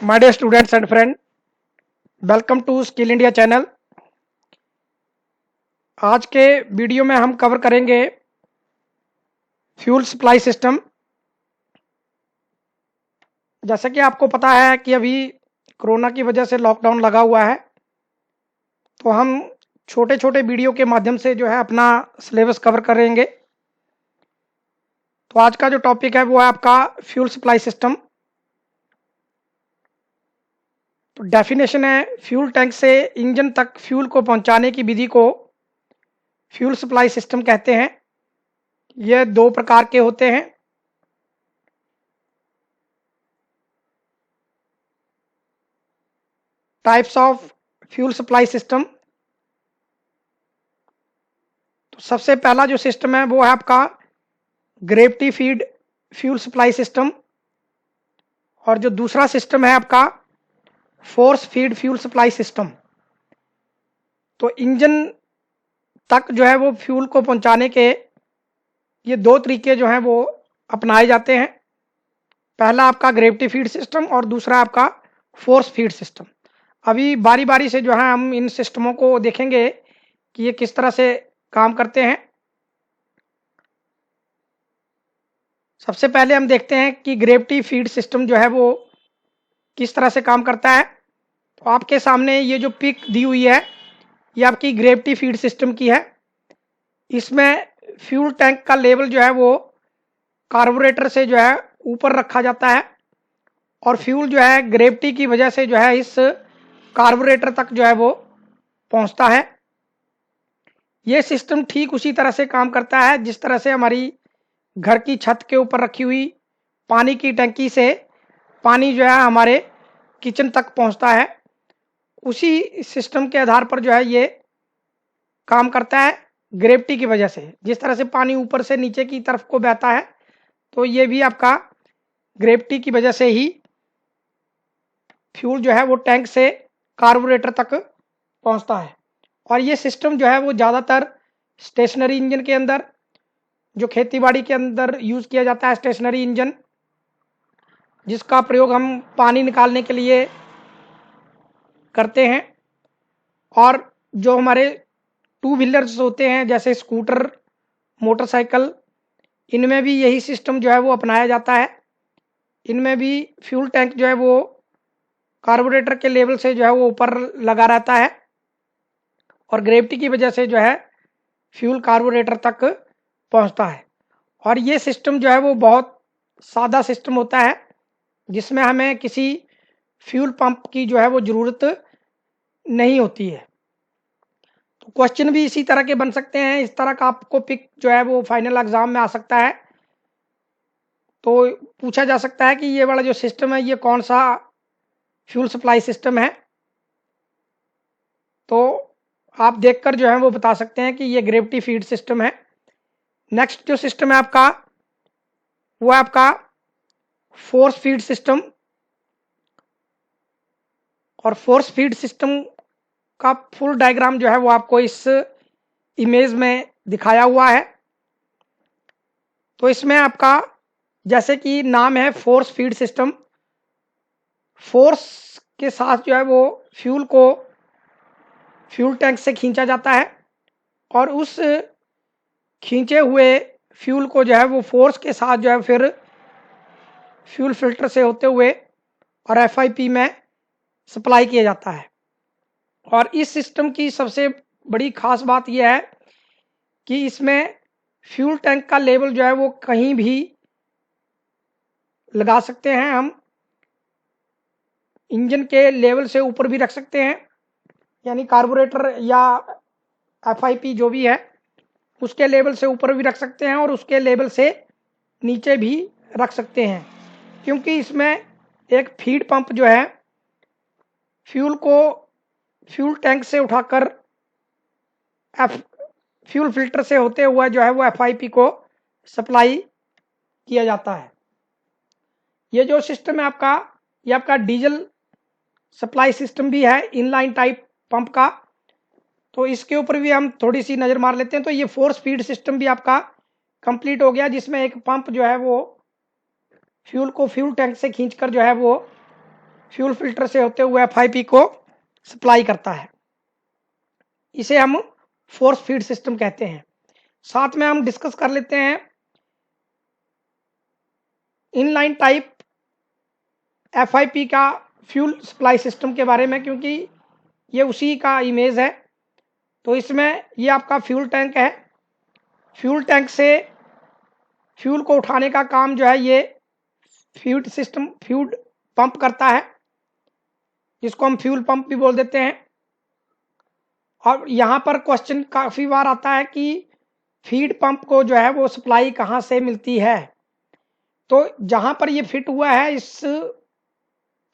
My dear students and friends, welcome to skill India channel. आज के video में हम कवर करेंगे फ्यूल सप्लाई सिस्टम। जैसे कि आपको पता है कि अभी कोरोना की वजह से लॉकडाउन लगा हुआ है, तो हम छोटे छोटे वीडियो के माध्यम से जो है अपना सिलेबस कवर करेंगे। तो आज का जो टॉपिक है वो है आपका फ्यूल सप्लाई सिस्टम। तो डेफिनेशन है, फ्यूल टैंक से इंजन तक फ्यूल को पहुंचाने की विधि को फ्यूल सप्लाई सिस्टम कहते हैं। ये दो प्रकार के होते हैं। Types of fuel supply system. तो सबसे पहला जो सिस्टम है वो है आपका gravity feed fuel supply system, और जो दूसरा सिस्टम है आपका force feed fuel supply system. तो इंजन तक जो है वो फ्यूल को पहुंचाने के ये दो तरीके जो हैं वो अपनाए जाते हैं। पहला आपका ग्रेविटी फीड सिस्टम और दूसरा आपका फोर्स फीड सिस्टम। अभी बारी बारी से जो है हम इन सिस्टमों को देखेंगे कि ये किस तरह से काम करते हैं। सबसे पहले हम देखते हैं कि ग्रेविटी फीड सिस्टम जो है वो किस तरह से काम करता है। तो आपके सामने ये जो पिक दी हुई है ये आपकी ग्रेविटी फीड सिस्टम की है। इसमें फ्यूल टैंक का लेवल जो है वो कार्बोरेटर से जो है ऊपर रखा जाता है, और फ्यूल जो है ग्रेविटी की वजह से जो है इस कार्बोरेटर तक जो है वो पहुंचता है। ये सिस्टम ठीक उसी तरह से काम करता है जिस तरह से हमारी घर की छत के ऊपर रखी हुई पानी की टंकी से पानी जो है हमारे किचन तक पहुंचता है। उसी सिस्टम के आधार पर जो है ये काम करता है। ग्रेविटी की वजह से जिस तरह से पानी ऊपर से नीचे की तरफ को बहता है, तो ये भी आपका ग्रेविटी की वजह से ही फ्यूल जो है वो टैंक से कार्बोरेटर तक पहुंचता है। और ये सिस्टम जो है वो ज़्यादातर स्टेशनरी इंजन के अंदर, जो खेतीबाड़ी के अंदर यूज़ किया जाता है, स्टेशनरी इंजन जिसका प्रयोग हम पानी निकालने के लिए करते हैं, और जो हमारे टू व्हीलर्स होते हैं जैसे स्कूटर, मोटरसाइकिल, इनमें भी यही सिस्टम जो है वो अपनाया जाता है। इनमें भी फ्यूल टैंक जो है वो कार्बोरेटर के लेवल से जो है वो ऊपर लगा रहता है, और ग्रेविटी की वजह से जो है फ्यूल कार्बोरेटर तक पहुंचता है। और ये सिस्टम जो है वो बहुत सादा सिस्टम होता है, जिसमें हमें किसी फ्यूल पंप की जो है वो ज़रूरत नहीं होती है। तो क्वेश्चन भी इसी तरह के बन सकते हैं। इस तरह का आपको पिक जो है वो फाइनल एग्जाम में आ सकता है। तो पूछा जा सकता है कि ये वाला जो सिस्टम है ये कौन सा फ्यूल सप्लाई सिस्टम है। तो आप देखकर जो है वो बता सकते हैं कि ये ग्रेविटी फीड सिस्टम है। नेक्स्ट जो सिस्टम है आपका वो है आपका फोर्स फीड सिस्टम। और फोर्स फीड सिस्टम का फुल डायग्राम जो है वो आपको इस इमेज में दिखाया हुआ है। तो इसमें आपका जैसे कि नाम है फोर्स फीड सिस्टम, फोर्स के साथ जो है वो फ्यूल को फ्यूल टैंक से खींचा जाता है, और उस खींचे हुए फ्यूल को जो है वो फोर्स के साथ जो है फिर फ्यूल फिल्टर से होते हुए और एफआईपी में सप्लाई किया जाता है। और इस सिस्टम की सबसे बड़ी खास बात यह है कि इसमें फ्यूल टैंक का लेवल जो है वो कहीं भी लगा सकते हैं। हम इंजन के लेवल से ऊपर भी रख सकते हैं, यानी कार्बोरेटर या एफआईपी जो भी है उसके लेवल से ऊपर भी रख सकते हैं, और उसके लेवल से नीचे भी रख सकते हैं, क्योंकि इसमें एक फीड पंप जो है फ्यूल को फ्यूल टैंक से उठाकर फ्यूल फिल्टर से होते हुए जो है वो एफआईपी को सप्लाई किया जाता है। ये जो सिस्टम है आपका, ये आपका डीजल सप्लाई सिस्टम भी है, इनलाइन टाइप पंप का। तो इसके ऊपर भी हम थोड़ी सी नज़र मार लेते हैं। तो ये फोर्स फीड सिस्टम भी आपका कंप्लीट हो गया, जिसमें एक पंप जो है वो फ्यूल को फ्यूल टैंक से खींचकर जो है वो फ्यूल फिल्टर से होते हुए FIP को सप्लाई करता है। इसे हम फोर्स फीड सिस्टम कहते हैं। साथ में हम डिस्कस कर लेते हैं इनलाइन टाइप FIP का फ्यूल सप्लाई सिस्टम के बारे में, क्योंकि ये उसी का इमेज है। तो इसमें ये आपका फ्यूल टैंक है। फ्यूल टैंक से फ्यूल को उठाने का काम जो है ये फ्यूल पंप करता है, जिसको हम फ्यूल पंप भी बोल देते हैं। और यहाँ पर क्वेश्चन काफ़ी बार आता है कि फीड पंप को जो है वो सप्लाई कहाँ से मिलती है। तो जहाँ पर ये फिट हुआ है इस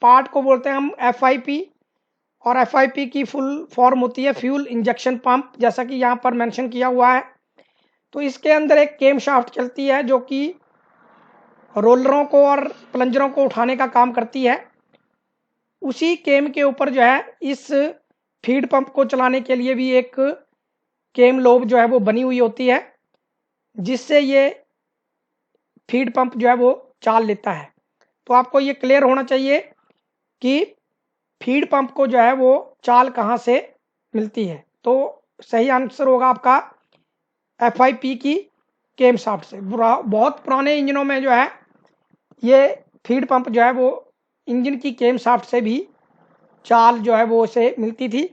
पार्ट को बोलते हैं हम FIP, और FIP की फुल फॉर्म होती है फ्यूल इंजेक्शन पंप, जैसा कि यहाँ पर मेंशन किया हुआ है। तो इसके अंदर एक केम शाफ्ट चलती है जो कि रोलरों को और प्लंजरों को उठाने का काम करती है। उसी केम के ऊपर जो है इस फीड पंप को चलाने के लिए भी एक केम लोब जो है वो बनी हुई होती है, जिससे ये फीड पंप जो है वो चाल लेता है। तो आपको ये क्लियर होना चाहिए कि फीड पंप को जो है वो चाल कहाँ से मिलती है। तो सही आंसर होगा आपका FIP की केम शाफ्ट से। बहुत पुराने इंजनों में जो है ये फीड पंप जो है वो इंजन की केम शाफ्ट से भी चाल जो है वो उसे मिलती थी।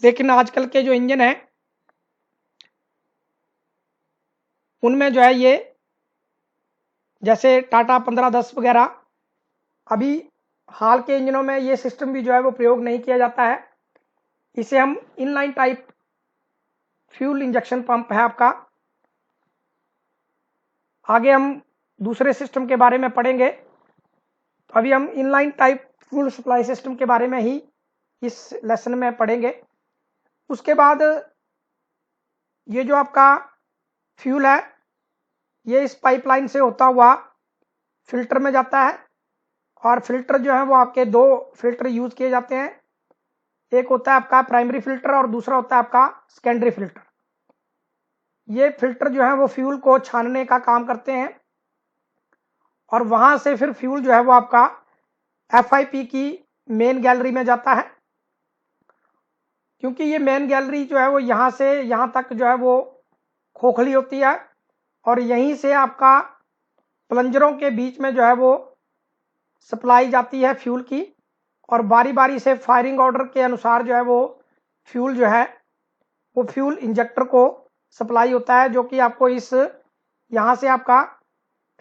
लेकिन आजकल के जो इंजन हैं उनमें जो है ये, जैसे टाटा 1510 वगैरह, अभी हाल के इंजनों में ये सिस्टम भी जो है वो प्रयोग नहीं किया जाता है। इसे हम inline type fuel injection pump है आपका। आगे हम दूसरे सिस्टम के बारे में पढ़ेंगे। तो अभी हम inline type fuel supply system के बारे में ही इस लेसन में पढ़ेंगे। उसके बाद ये जो आपका फ्यूल है ये इस पाइपलाइन से होता हुआ फिल्टर में जाता है, और फिल्टर जो है वो आपके दो फिल्टर यूज किए जाते हैं। एक होता है आपका प्राइमरी फिल्टर और दूसरा होता है आपका सेकेंडरी फिल्टर। ये फिल्टर जो है वो फ्यूल को छानने का काम करते हैं, और वहां से फिर फ्यूल जो है वो आपका FIP की मेन गैलरी में जाता है। क्योंकि ये मेन गैलरी जो है वो यहाँ से यहाँ तक जो है वो खोखली होती है, और यहीं से आपका प्लंजरों के बीच में जो है वो सप्लाई जाती है फ्यूल की, और बारी बारी से फायरिंग ऑर्डर के अनुसार जो है वो फ्यूल जो है वो फ्यूल इंजेक्टर को सप्लाई होता है, जो कि आपको इस यहाँ से आपका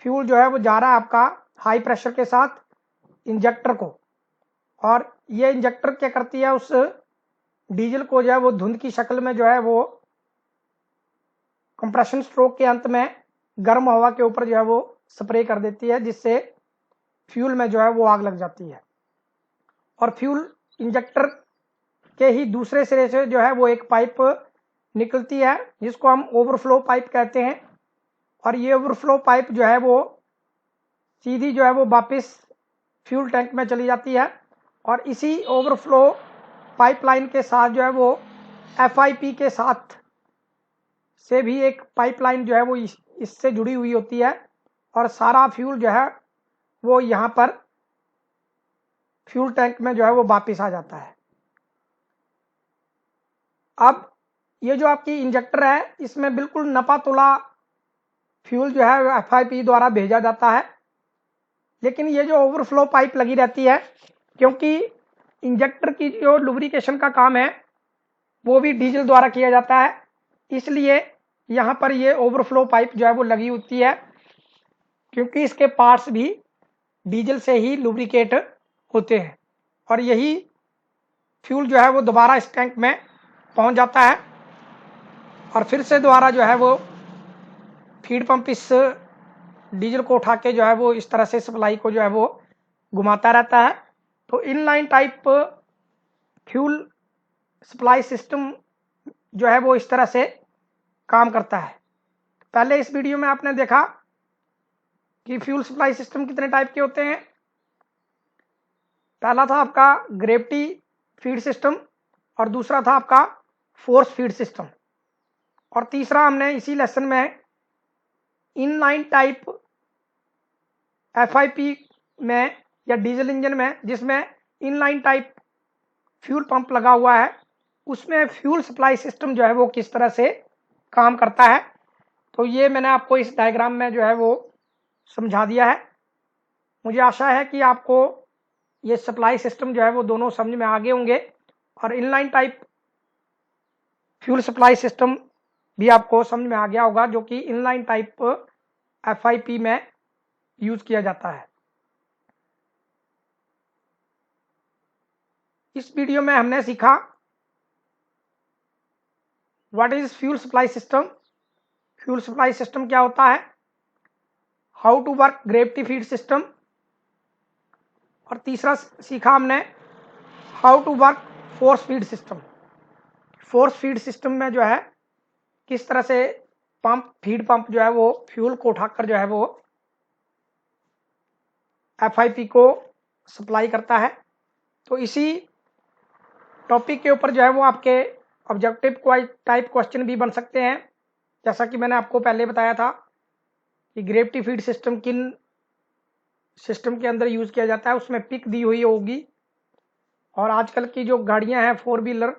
फ्यूल जो है वो जा रहा है आपका हाई प्रेशर के साथ इंजेक्टर को, और ये इंजेक्टर क्या करती है उस डीजल को जो है वो धुंध की शक्ल में जो है वो कंप्रेशन स्ट्रोक के अंत में गर्म हवा के ऊपर जो है वो स्प्रे कर देती है, जिससे फ्यूल में जो है वो आग लग जाती है। और फ्यूल इंजेक्टर के ही दूसरे सिरे से जो है वो एक पाइप निकलती है, जिसको हम ओवरफ्लो पाइप कहते हैं। और ये ओवरफ्लो पाइप जो है वो सीधी जो है वो वापस फ्यूल टैंक में चली जाती है, और इसी ओवरफ्लो पाइपलाइन के साथ जो है वो FIP के साथ से भी एक पाइपलाइन जो है वो इससे जुड़ी हुई होती है, और सारा फ्यूल जो है वो यहाँ पर फ्यूल टैंक में जो है वो वापस आ जाता है। अब ये जो आपकी इंजेक्टर है इसमें बिल्कुल नपा तुला फ्यूल जो है FIP द्वारा भेजा जाता है। लेकिन ये जो ओवरफ्लो पाइप लगी रहती है, क्योंकि इंजेक्टर की जो लुब्रिकेशन का काम है वो भी डीजल द्वारा किया जाता है, इसलिए यहाँ पर ये ओवरफ्लो पाइप जो है वो लगी होती है, क्योंकि इसके पार्ट्स भी डीजल से ही लुब्रिकेट होते हैं। और यही फ्यूल जो है वो दोबारा इस टैंक में पहुंच जाता है, और फिर से दोबारा जो है वो फीड पंप इस डीजल को उठा के जो है वो इस तरह से सप्लाई को जो है वो घुमाता रहता है। तो inline type fuel supply system जो है वो इस तरह से काम करता है। पहले इस वीडियो में आपने देखा कि फ्यूल सप्लाई सिस्टम कितने टाइप के होते हैं। पहला था आपका ग्रेविटी फीड सिस्टम, और दूसरा था आपका फोर्स फीड सिस्टम, और तीसरा हमने इसी लेसन में इनलाइन टाइप FIP में या डीजल इंजन में, जिसमें इनलाइन टाइप फ्यूल पंप लगा हुआ है, उसमें फ्यूल सप्लाई सिस्टम जो है वो किस तरह से काम करता है। तो ये मैंने आपको इस डायग्राम में जो है वो समझा दिया है। मुझे आशा है कि आपको ये सप्लाई सिस्टम जो है वो दोनों समझ में आ गए होंगे, और inline type fuel supply system भी आपको समझ में आ गया होगा, जो कि इनलाइन टाइप FIP में यूज किया जाता है। इस वीडियो में हमने सीखा what is fuel supply system, fuel supply system क्या होता है, how to work gravity feed system, और तीसरा सीखा हमने how to work force feed system. Force feed system में जो है किस तरह से पंप फीड पंप जो है वो फ्यूल को उठाकर जो है वो FIP को सप्लाई करता है। तो इसी टॉपिक के ऊपर जो है वो आपके ऑब्जेक्टिव टाइप क्वेश्चन भी बन सकते हैं। जैसा कि मैंने आपको पहले बताया था कि ग्रेविटी फीड सिस्टम किन सिस्टम के अंदर यूज किया जाता है, उसमें पिक दी हुई होगी, और आजकल की जो गाड़ियां हैं 4 व्हीलर,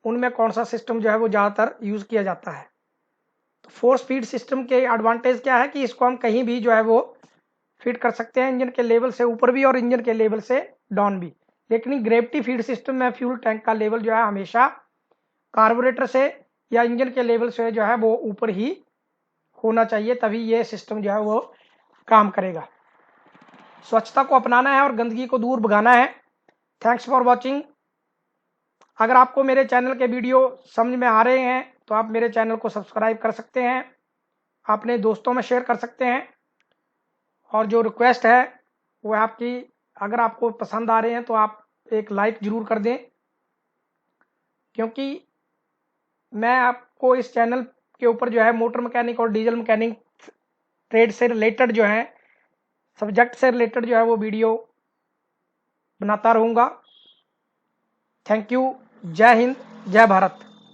उनमें कौन सा सिस्टम जो है वो ज़्यादातर यूज किया जाता है। तो फोर्स फीड सिस्टम के एडवांटेज क्या है कि इसको हम कहीं भी जो है वो फिट कर सकते हैं, इंजन के लेवल से ऊपर भी और इंजन के लेवल से डाउन भी। लेकिन ग्रेविटी फीड सिस्टम में फ्यूल टैंक का लेवल जो है हमेशा कार्बोरेटर से या इंजन के लेवल से जो है वो ऊपर ही होना चाहिए, तभी ये सिस्टम जो है वो काम करेगा। स्वच्छता को अपनाना है और गंदगी को दूर भगाना है। Thanks for watching. अगर आपको मेरे चैनल के वीडियो समझ में आ रहे हैं तो आप मेरे चैनल को सब्सक्राइब कर सकते हैं, अपने दोस्तों में शेयर कर सकते हैं, और जो रिक्वेस्ट है वो है आपकी, अगर आपको पसंद आ रहे हैं तो आप एक लाइक ज़रूर कर दें, क्योंकि मैं आपको इस चैनल के ऊपर जो है मोटर मैकेनिक और डीजल मैकेनिक ट्रेड से रिलेटेड जो है सब्जेक्ट से रिलेटेड जो है वो वीडियो बनाता रहूँगा। Thank you. जय हिंद, जय भारत।